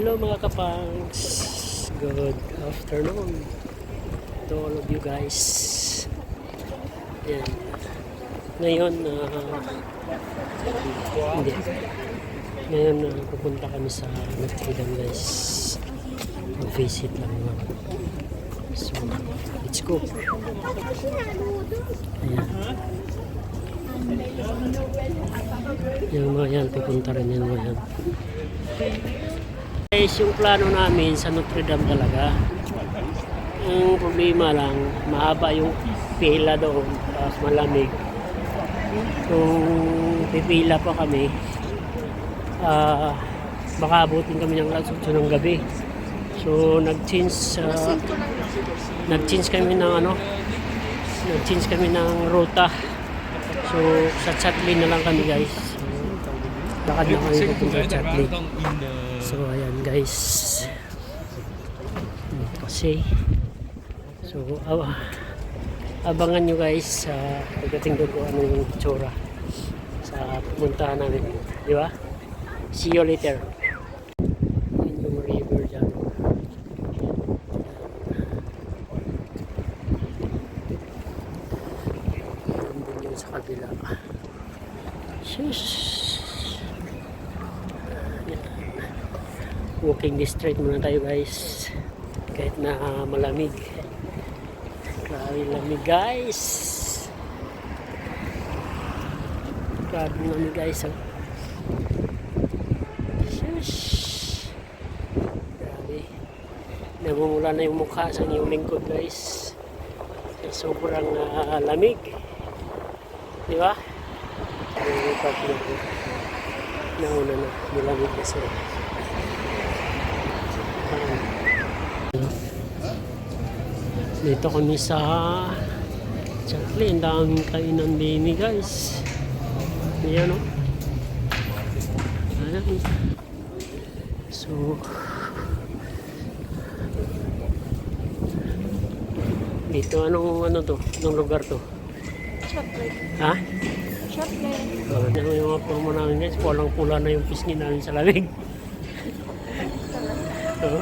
Hello mga kapangs, good afternoon to all of you guys. Yan. Ngayon pupunta kami sa Notre Dame guys, mag-visit lang naman. So let's go. Ayan. Yung mga yan, pupunta rin yung mga yan guys. Yung plano namin sa Notre Dame talaga, ang problema lang, mahaba yung pila doon, tapos malamig. Kung pipila pa kami, baka abutin kami ng alas 8 ng gabi. So nag-change kami ng nag-change kami ng ruta. So sa Chatley na lang kami guys. Lakad na kami pupunta sa Chatley. So ayan guys, kasi so abangan nyo guys pagdating doon kung ano yung tsura sa pupuntahan namin, di ba? See you later. Yun yung river dyan. Yun yung sa kabila. Shush. Walking district muna tayo guys, kahit na malamig. Grabe lamig guys, grabe lamig guys. Shush. Grabe, namumula na yung mukha sa iyong lingkod guys, sobrang lamig, di ba? Nauna na, malamig na sila. Dito kami sa Chatley, ang daming kainan din guys. Ayan o. Ayan. So dito anong to? Anong lugar to? Chatley. Ha? Chatley. Yung mga promo namin guys, pulang-pula na yung pisngi namin sa lamig. So,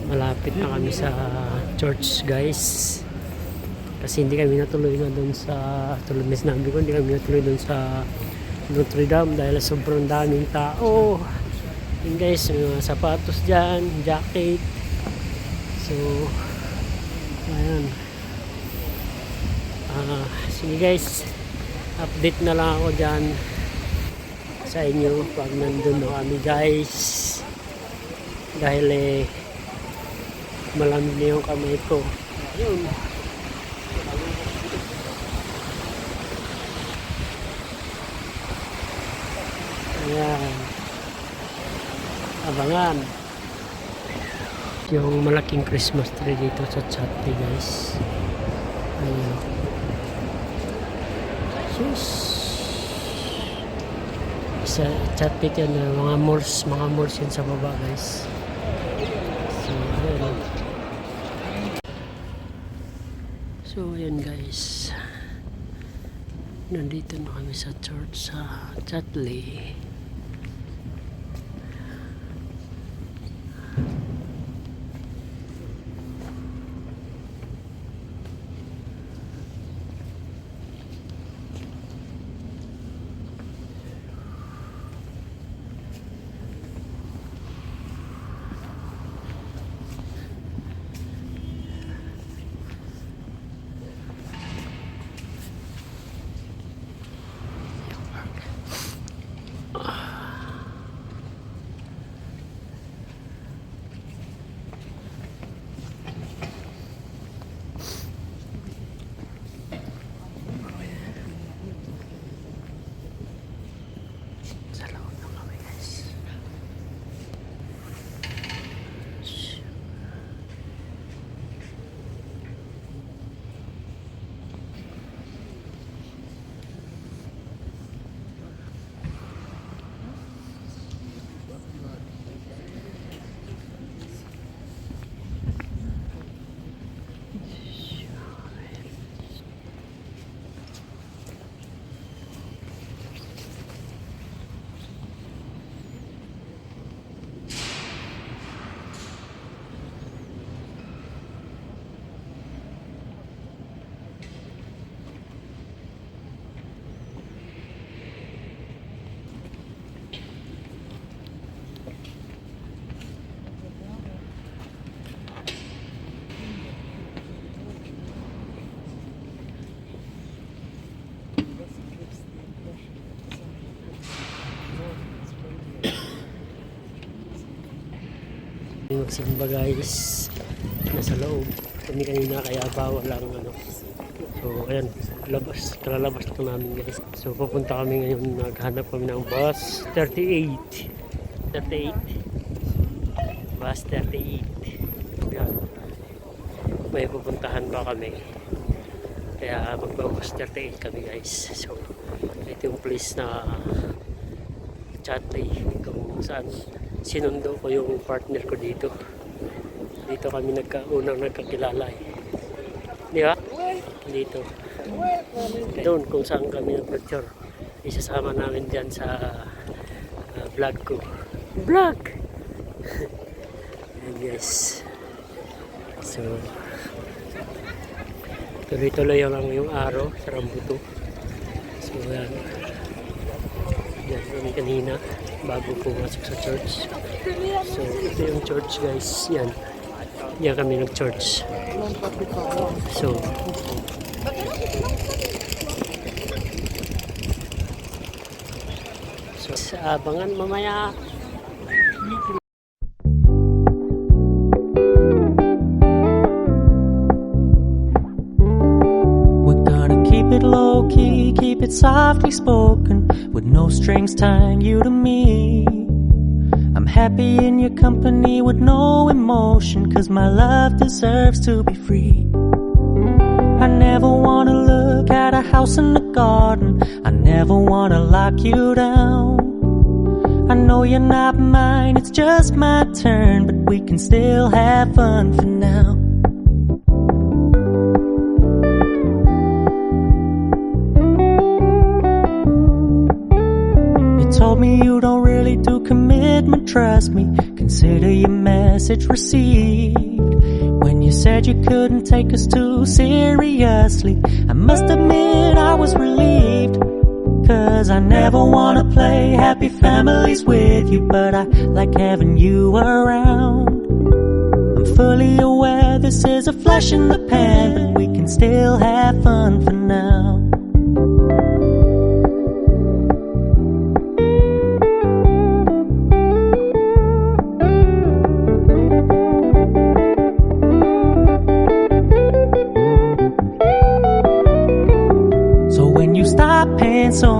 malapit na kami sa church guys, kasi hindi kami natuloy na doon sa, tulad na sinabi ko, hindi kami natuloy doon sa Notre Dame dahil sobrang daming tao. Yun guys, may mga sapatos dyan, jacket. So ayan, sige guys, update na lang ako dyan sa inyo pag nandun na kami guys, dahil malamig na yung kamay ko. Ayun, ayan, abangan yung malaking Christmas tree dito sa Chatley guys. Ayun. Sus. Sa Chatley yan, mga malls yan sa baba guys. So ayun. So ayun guys, nandito na kami sa church sa Chatley. Magsimba guys, nasa loob kami kanina kaya bawal lang ano. So ayan, kalalabas lang namin guys. So pupunta kami ngayon, naghanap kami ng bus 38 bus 38. Ayan, may pupuntahan pa kami kaya magbabus 38 kami guys. So ito yung place na Chatay kung saan sinundo ko yung partner ko dito. Dito kami unang nagkakilala eh. Di ba? Dito. Doon kung saan kami nag-picture. Isasama namin dyan sa vlog ko. Vlog! Ayan guys. So, tuloy-tuloy lang yung araw sa Rambuto. So, yan. Yan kami kanina bago pumasok sa church. So, ito yung church guys. Yan. Yan kami nag-church. So, abangan mamaya. Keep it low key, keep it softly spoken, with no strings tying you to me. I'm happy in your company with no emotion, 'cause my love deserves to be free. I never wanna look at a house in the garden, I never wanna lock you down. I know you're not mine, it's just my turn, but we can still have fun for now. Told me you don't really do commitment, trust me, consider your message received. When you said you couldn't take us too seriously, I must admit I was relieved. 'Cause I never wanna play happy families with you, but I like having you around. I'm fully aware this is a flash in the pan, but we can still have fun for now. So